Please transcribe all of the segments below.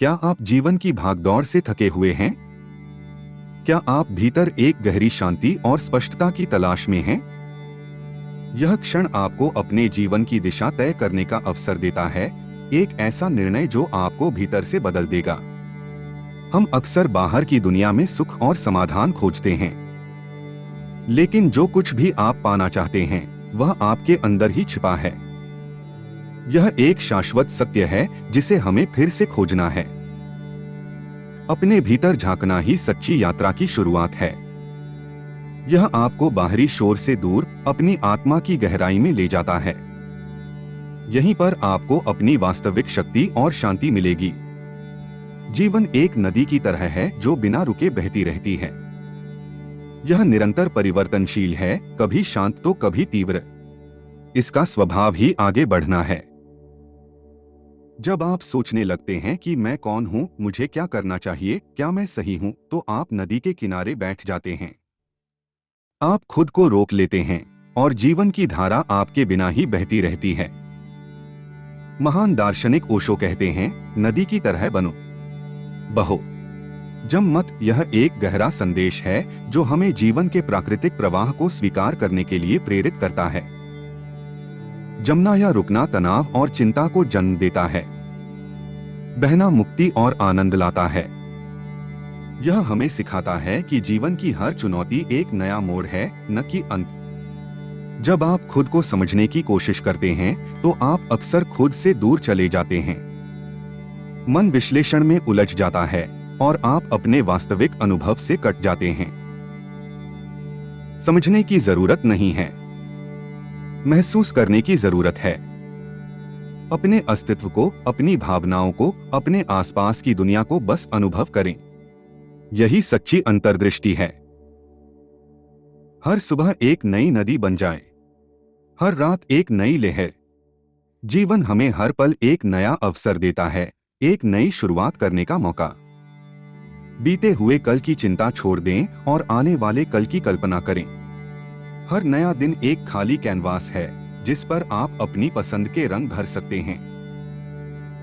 क्या आप जीवन की भागदौड़ से थके हुए हैं? क्या आप भीतर एक गहरी शांति और स्पष्टता की तलाश में हैं? यह क्षण आपको अपने जीवन की दिशा तय करने का अवसर देता है, एक ऐसा निर्णय जो आपको भीतर से बदल देगा। हम अक्सर बाहर की दुनिया में सुख और समाधान खोजते हैं, लेकिन जो कुछ भी आप पाना चाहते हैं, वह आपके अंदर ही छिपा है। यह एक शाश्वत सत्य है जिसे हमें फिर से खोजना है। अपने भीतर झांकना ही सच्ची यात्रा की शुरुआत है। यह आपको बाहरी शोर से दूर अपनी आत्मा की गहराई में ले जाता है। यहीं पर आपको अपनी वास्तविक शक्ति और शांति मिलेगी। जीवन एक नदी की तरह है जो बिना रुके बहती रहती है। यह निरंतर परिवर्तनशील है, कभी शांत तो कभी तीव्र। इसका स्वभाव ही आगे बढ़ना है। जब आप सोचने लगते हैं कि मैं कौन हूं, मुझे क्या करना चाहिए, क्या मैं सही हूं, तो आप नदी के किनारे बैठ जाते हैं। आप खुद को रोक लेते हैं और जीवन की धारा आपके बिना ही बहती रहती है। महान दार्शनिक ओशो कहते हैं, नदी की तरह बनो, बहो, जम मत। यह एक गहरा संदेश है जो हमें जीवन के प्राकृतिक प्रवाह को स्वीकार करने के लिए प्रेरित करता है। जमना या रुकना तनाव और चिंता को जन्म देता है। बहना मुक्ति और आनंद लाता है। यह हमें सिखाता है कि जीवन की हर चुनौती एक नया मोड़ है, न कि अंत। जब आप खुद को समझने की कोशिश करते हैं तो आप अक्सर खुद से दूर चले जाते हैं। मन विश्लेषण में उलझ जाता है और आप अपने वास्तविक अनुभव से कट जाते हैं। समझने की जरूरत नहीं है, महसूस करने की जरूरत है। अपने अस्तित्व को, अपनी भावनाओं को, अपने आसपास की दुनिया को बस अनुभव करें। यही सच्ची अंतर्दृष्टि है। हर सुबह एक नई नदी बन जाए, हर रात एक नई लहर। जीवन हमें हर पल एक नया अवसर देता है, एक नई शुरुआत करने का मौका। बीते हुए कल की चिंता छोड़ दें और आने वाले कल की कल्पना करें। हर नया दिन एक खाली कैनवास है जिस पर आप अपनी पसंद के रंग भर सकते हैं।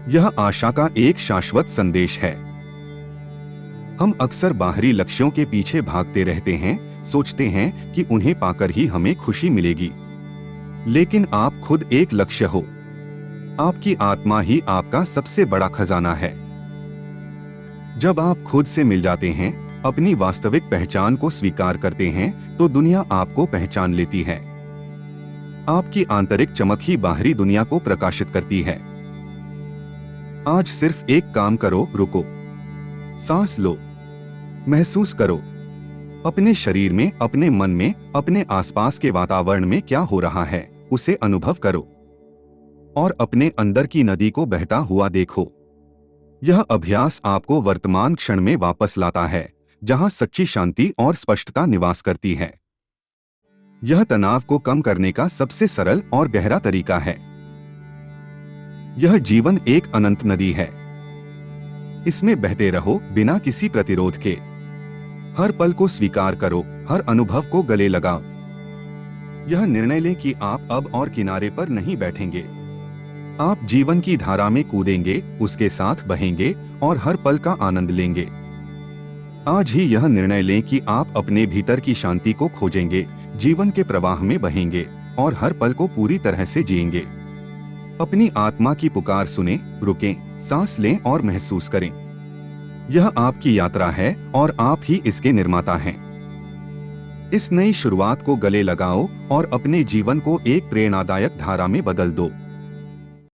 यह आशा का एक शाश्वत संदेश है। हम अक्सर बाहरी लक्ष्यों के पीछे भागते रहते हैं, सोचते हैं कि उन्हें पाकर ही हमें खुशी मिलेगी। लेकिन आप खुद एक लक्ष्य हो। आपकी आत्मा ही आपका सबसे बड़ा खजाना है। जब आप खुद से मिल जाते हैं, अपनी वास्तविक पहचान को स्वीकार करते हैं, तो दुनिया आपको पहचान लेती है। आपकी आंतरिक चमक ही बाहरी दुनिया को प्रकाशित करती है। आज सिर्फ एक काम करो, रुको, सांस लो, महसूस करो। अपने शरीर में, अपने मन में, अपने आसपास के वातावरण में क्या हो रहा है, उसे अनुभव करो और अपने अंदर की नदी को बहता हुआ देखो। यह अभ्यास आपको वर्तमान क्षण में वापस लाता है, जहां सच्ची शांति और स्पष्टता निवास करती है। यह तनाव को कम करने का सबसे सरल और गहरा तरीका है। यह जीवन एक अनंत नदी है। इसमें बहते रहो बिना किसी प्रतिरोध के। हर पल को स्वीकार करो, हर अनुभव को गले लगाओ। यह निर्णय लें कि आप अब और किनारे पर नहीं बैठेंगे। आप जीवन की धारा में कूदेंगे, उसके साथ बहेंगे और हर पल का आनंद लेंगे। आज ही यह निर्णय लें कि आप अपने भीतर की शांति को खोजेंगे, जीवन के प्रवाह में बहेंगे और हर पल को पूरी तरह से जिएंगे। अपनी आत्मा की पुकार सुनें, रुकें, सांस लें और महसूस करें। यह आपकी यात्रा है और आप ही इसके निर्माता हैं। इस नई शुरुआत को गले लगाओ और अपने जीवन को एक प्रेरणादायक धारा में बदल दो।